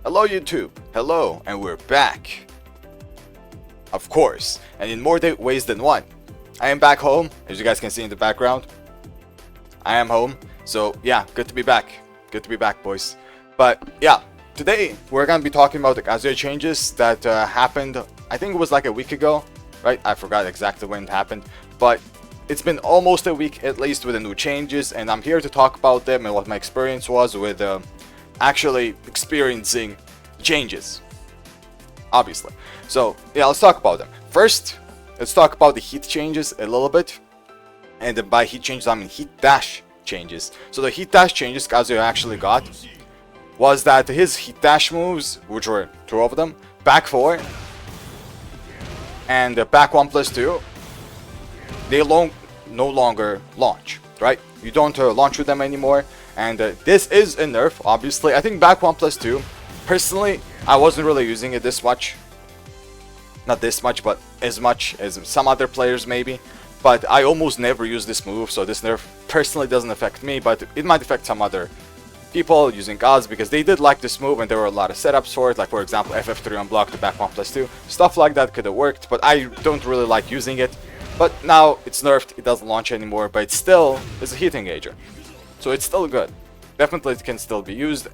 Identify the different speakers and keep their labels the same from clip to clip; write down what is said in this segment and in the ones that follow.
Speaker 1: Hello YouTube, hello, and we're back. Of course, and in more ways than one. I am back home, as you guys can see in the background. I am home, so yeah, good to be back. Good to be back, boys. But yeah, today we're gonna be talking about the Kazuya changes that happened, I think it was like a week ago, right? I forgot exactly when it happened, but it's been almost a week at least with the new changes, and I'm here to talk about them and what my experience was with actually experiencing changes, obviously. So yeah, let's talk about them. First, let's talk about the heat changes a little bit, and by heat changes I mean heat dash changes. So the heat dash changes Kazuya actually got was that his heat dash moves, which were two of them, back 4 and back 1+2, they no longer launch, right? You don't launch with them anymore. And this is a nerf, obviously. I think back 1+2, personally, I wasn't really using it this much. Not this much, but as much as some other players maybe. But I almost never use this move, so this nerf personally doesn't affect me, but it might affect some other people using gods, because they did like this move and there were a lot of setups for it, like for example FF3 on block to back 1+2. Stuff like that could have worked, but I don't really like using it. But now it's nerfed, it doesn't launch anymore, but it still is a heat engager. So it's still good. Definitely it can still be used,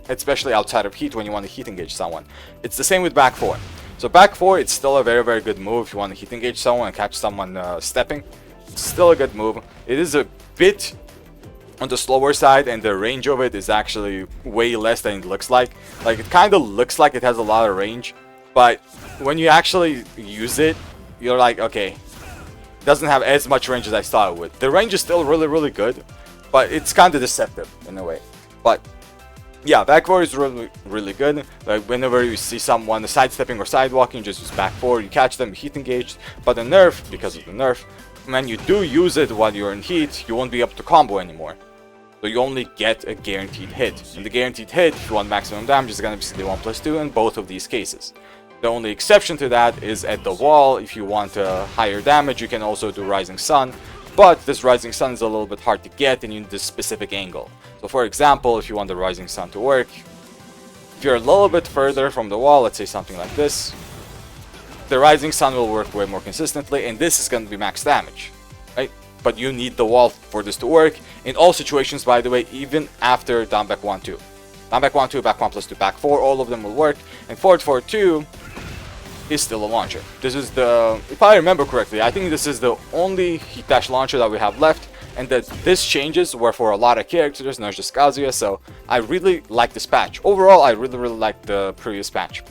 Speaker 1: especially outside of heat when you want to heat engage someone. It's the same with back 4. So back 4, it's still a very good move if you want to heat engage someone and catch someone stepping. It's still a good move. It is a bit on the slower side, and the range of it is actually way less than it looks like. Like, it kind of looks like it has a lot of range, but when you actually use it, you're like, okay, it doesn't have as much range as I thought it would. The range is still really good, but it's kind of deceptive in a way. But yeah, back 4 is really good. Like, whenever you see someone sidestepping or sidewalking, just use back 4, you catch them, heat engaged. But the nerf, because of the nerf, when you do use it while you're in heat, you won't be able to combo anymore. So you only get a guaranteed hit. And the guaranteed hit, if you want maximum damage, is going to be the 1+2 in both of these cases. The only exception to that is at the wall. If you want higher damage, you can also do Rising Sun. But this Rising Sun is a little bit hard to get, and you need this specific angle. So for example, if you want the Rising Sun to work, if you're a little bit further from the wall, let's say something like this, the Rising Sun will work way more consistently, and this is going to be max damage, right? But you need the wall for this to work. In all situations, by the way, even after down back 1-2. Down back 1-2, back 1+2, back 4, all of them will work. And forward 4-2 is still a launcher. This is the, if I remember correctly, I think this is the only heat dash launcher that we have left, and that this changes were for a lot of characters, not just Kazuya. So I really like this patch. Overall, I really like the previous patch.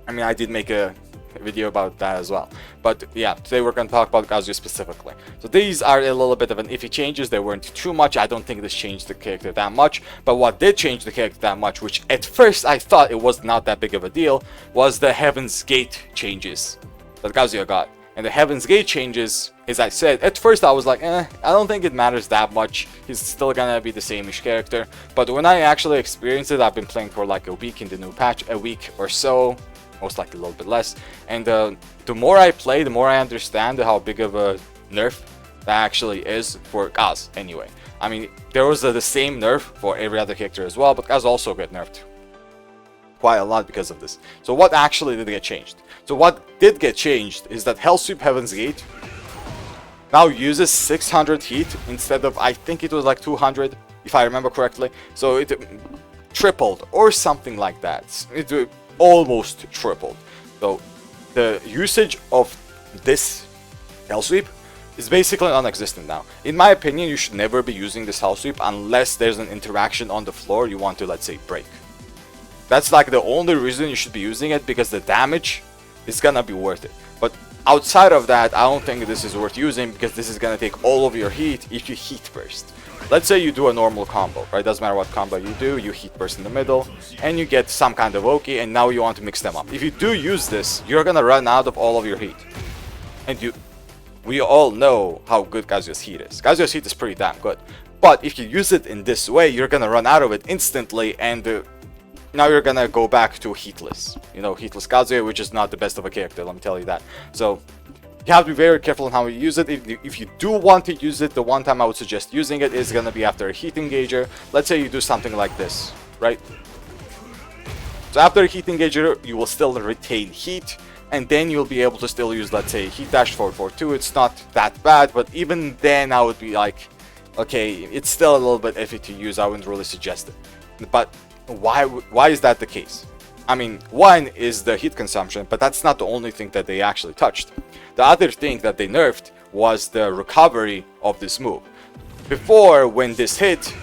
Speaker 1: I mean, I did make a video about that as well, but yeah, today we're going to talk about Kazuya specifically. So these are a little bit of an iffy changes. They weren't too much. I don't think this changed the character that much, but what did change the character that much, which at first I thought it was not that big of a deal, was the Heaven's Gate changes that Kazuya got. And the Heaven's Gate changes, as I said, at first I was like, I don't think it matters that much. He's still gonna be the same-ish character. But when I actually experienced it, I've been playing for like a week in the new patch, a week or so, most likely a little bit less. And the more I play, the more I understand how big of a nerf that actually is for Kaz anyway. I mean, there was the same nerf for every other character as well, but Kaz also got nerfed quite a lot because of this. So what actually did get changed? So what did get changed is that Hellsweep Heaven's Gate now uses 600 heat instead of, I think it was like 200, if I remember correctly. So it tripled or something like that. It almost tripled. So the usage of this Hellsweep is basically non-existent now. In my opinion, you should never be using this Hellsweep unless there's an interaction on the floor you want to, let's say, break. That's like the only reason you should be using it, because the damage is gonna be worth it. But outside of that, I don't think this is worth using, because this is gonna take all of your heat if you heat burst. Let's say you do a normal combo, right? Doesn't matter what combo you do, you heat burst in the middle, and you get some kind of Oki, and now you want to mix them up. If you do use this, you're gonna run out of all of your heat. And we all know how good Kazuya's heat is. Kazuya's heat is pretty damn good. But if you use it in this way, you're gonna run out of it instantly, and now you're gonna go back to heatless. You know, heatless Kazuya, which is not the best of a character, let me tell you that. So you have to be very careful on how you use it. If you do want to use it, the one time I would suggest using it is gonna be after a heat engager. Let's say you do something like this, right? So after a heat engager, you will still retain heat, and then you'll be able to still use, let's say, heat dash 442. It's not that bad, but even then I would be like, okay, it's still a little bit iffy to use. I wouldn't really suggest it. But why is that the case? I mean, one is the heat consumption, but that's not the only thing that they actually touched. The other thing that they nerfed was the recovery of this move. Before, when this hit,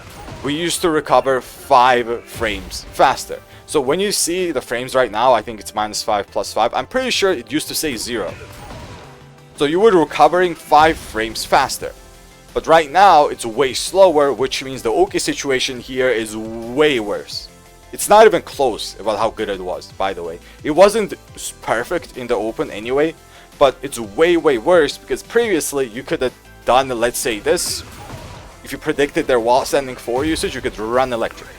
Speaker 1: we used to recover 5 frames faster. So when you see the frames right now, I think it's -5 +5. I'm pretty sure it used to say 0. So you were recovering 5 frames faster. But right now, it's way slower, which means the OK situation here is way worse. It's not even close about how good it was, by the way. It wasn't perfect in the open anyway, but it's way worse because previously you could have done, let's say this. If you predicted their wall standing 4 usage, you could run electric.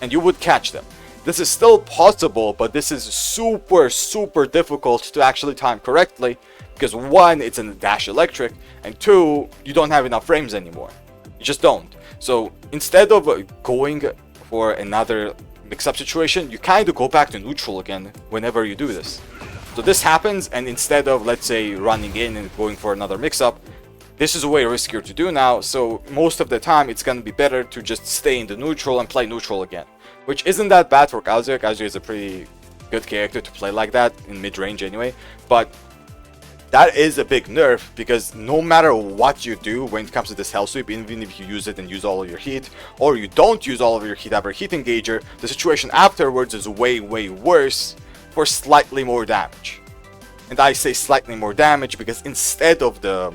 Speaker 1: And you would catch them. This is still possible, but this is super difficult to actually time correctly. Because 1, it's a dash electric, and 2, you don't have enough frames anymore. You just don't. So instead of going for another mix-up situation, you kind of go back to neutral again whenever you do this. So this happens, and instead of, let's say, running in and going for another mix-up, this is way riskier to do now. So most of the time, it's going to be better to just stay in the neutral and play neutral again. Which isn't that bad for Kazuya. Kazuya is a pretty good character to play like that, in mid-range anyway. But that is a big nerf, because no matter what you do when it comes to this Hellsweep, even if you use it and use all of your heat, or you don't use all of your heat after heat engager, the situation afterwards is way worse for slightly more damage. And I say slightly more damage because instead of the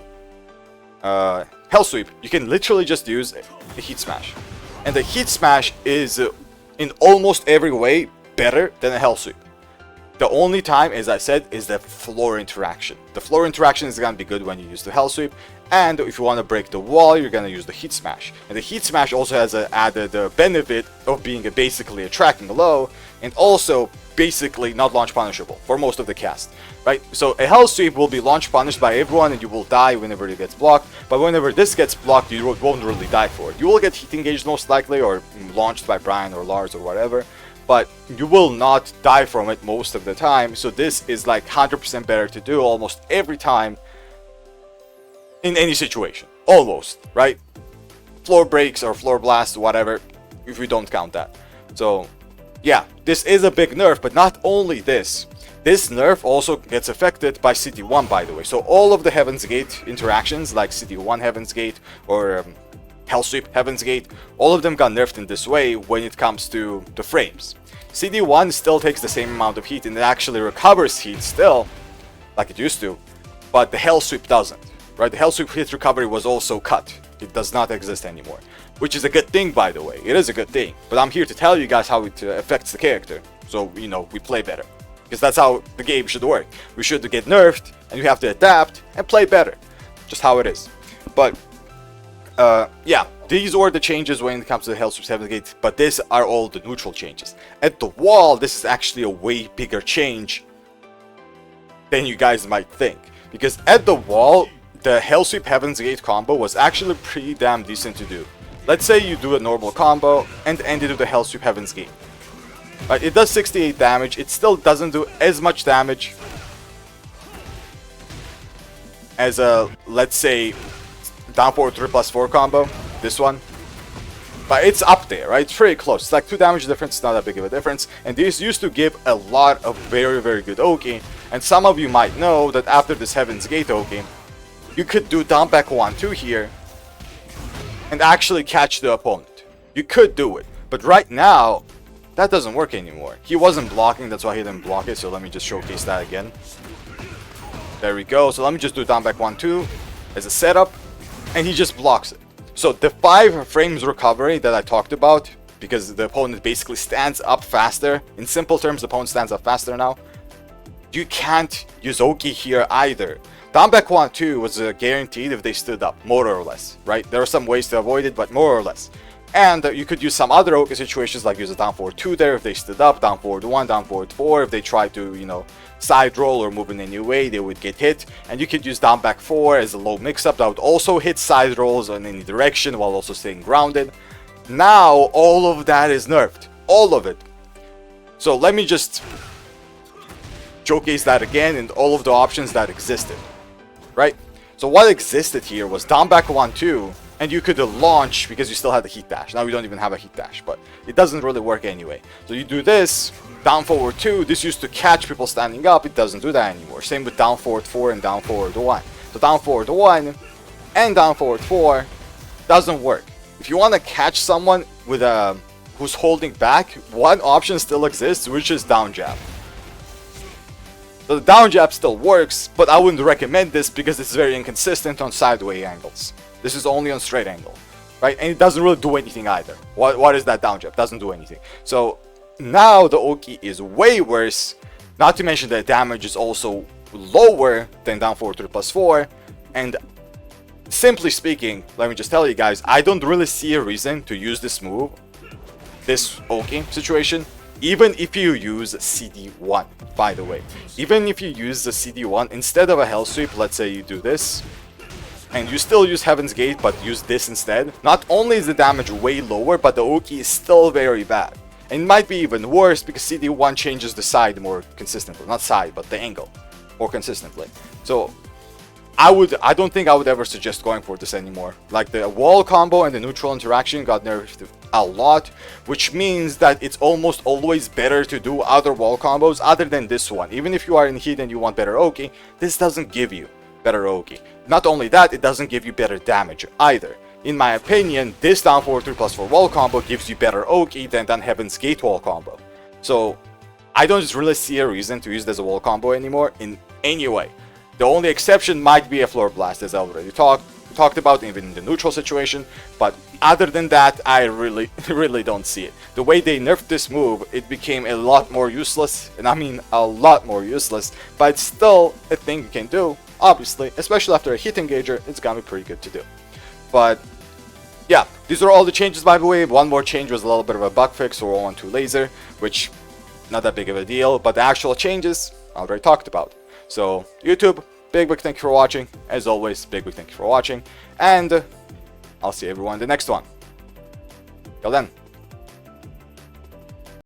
Speaker 1: Hellsweep, you can literally just use the Heat Smash. And the Heat Smash is in almost every way better than a Hellsweep. The only time, as I said, is the floor interaction. The floor interaction is going to be good when you use the Hellsweep, and if you want to break the wall, you're going to use the Heat Smash. And the Heat Smash also has an added benefit of being basically a tracking low, and also basically not launch punishable for most of the cast, right? So a Hellsweep will be launch punished by everyone, and you will die whenever it gets blocked, but whenever this gets blocked, you won't really die for it. You will get heat engaged most likely, or launched by Brian or Lars or whatever, but you will not die from it most of the time. So this is like 100% better to do almost every time in any situation. Almost, right? Floor breaks or floor blasts, whatever, if we don't count that. So yeah, this is a big nerf, but not only this. This nerf also gets affected by City 1, by the way. So all of the Heaven's Gate interactions, like City 1 Heaven's Gate or Hellsweep Heaven's Gate, all of them got nerfed in this way when it comes to the frames. CD1 still takes the same amount of heat and it actually recovers heat still, like it used to, but the Hellsweep doesn't, right? The Hellsweep hit recovery was also cut. It does not exist anymore, which is a good thing, by the way. It is a good thing, but I'm here to tell you guys how it affects the character, so, you know, we play better. Because that's how the game should work. We should get nerfed, and we have to adapt and play better. Just how it is. But yeah, these are the changes when it comes to the Hellsweep Heaven's Gate, but these are all the neutral changes. At the wall, this is actually a way bigger change than you guys might think. Because at the wall, the Hellsweep Heaven's Gate combo was actually pretty damn decent to do. Let's say you do a normal combo and end it with the Hellsweep Heaven's Gate. Right, it does 68 damage, it still doesn't do as much damage as a, let's say, Downpour 3+4 combo, this one. But it's up there, right? It's pretty close. It's like 2 damage difference, it's not that big of a difference. And these used to give a lot of very, very good Oki. And some of you might know that after this Heaven's Gate Oki, you could do down back 1-2 here and actually catch the opponent. You could do it. But right now, that doesn't work anymore. He wasn't blocking, that's why he didn't block it. So let me just showcase that again. There we go. So let me just do down back 1-2 as a setup. And he just blocks it. So the 5 frames recovery that I talked about, because the opponent basically stands up faster. In simple terms, the opponent stands up faster now. You can't use Oki here either. Down back 1-2 was guaranteed if they stood up, more or less, right? There are some ways to avoid it, but more or less. And you could use some other Oki situations, like use a down forward 2 there if they stood up, down forward 1, down forward 4 if they tried to, you know, side roll or move in any way, they would get hit. And you could use down back 4 as a low mix-up that would also hit side rolls in any direction while also staying grounded. Now all of that is nerfed, all of it. So let me just showcase that again and all of the options that existed, right? So what existed here was down back 1-2, and you could launch because you still had the heat dash. Now we don't even have a heat dash, but it doesn't really work anyway. So you do this, down forward 2, this used to catch people standing up, it doesn't do that anymore. Same with down forward 4 and down forward 1. So down forward 1 and down forward 4 doesn't work. If you want to catch someone with a who's holding back, one option still exists, which is down jab. So the down jab still works, but I wouldn't recommend this because it's very inconsistent on sideways angles. This is only on straight angle, right? And it doesn't really do anything either. What is that down jab? Doesn't do anything. So now the Oki is way worse, not to mention that damage is also lower than down forward 3+4, and simply speaking, let me just tell you guys, I don't really see a reason to use this move, this Oki situation, even if you use CD1, by the way. Even if you use the CD1 instead of a Hellsweep, let's say you do this, and you still use Heaven's Gate but use this instead, not only is the damage way lower, but the Oki is still very bad. And it might be even worse because CD1 changes the side more consistently. Not side, but the angle more consistently. So I don't think I would ever suggest going for this anymore. Like the wall combo and the neutral interaction got nerfed a lot, which means that it's almost always better to do other wall combos other than this one. Even if you are in heat and you want better Oki, this doesn't give you better Oki. Not only that, it doesn't give you better damage either. In my opinion, this down forward 3+4 wall combo gives you better Oki than Heaven's Gate wall combo. So I don't really see a reason to use this as a wall combo anymore in any way. The only exception might be a Floor Blast, as I already talked about, even in the neutral situation, but other than that, I really don't see it. The way they nerfed this move, it became a lot more useless, and I mean a lot more useless, but it's still a thing you can do, obviously, especially after a hit engager, it's gonna be pretty good to do. But yeah, these are all the changes, by the way. One more change was a little bit of a bug fix for 1-2 laser, which not that big of a deal, but the actual changes I already talked about. So YouTube, big thank you for watching. As always, big thank you for watching, and I'll see everyone in the next one. Till then.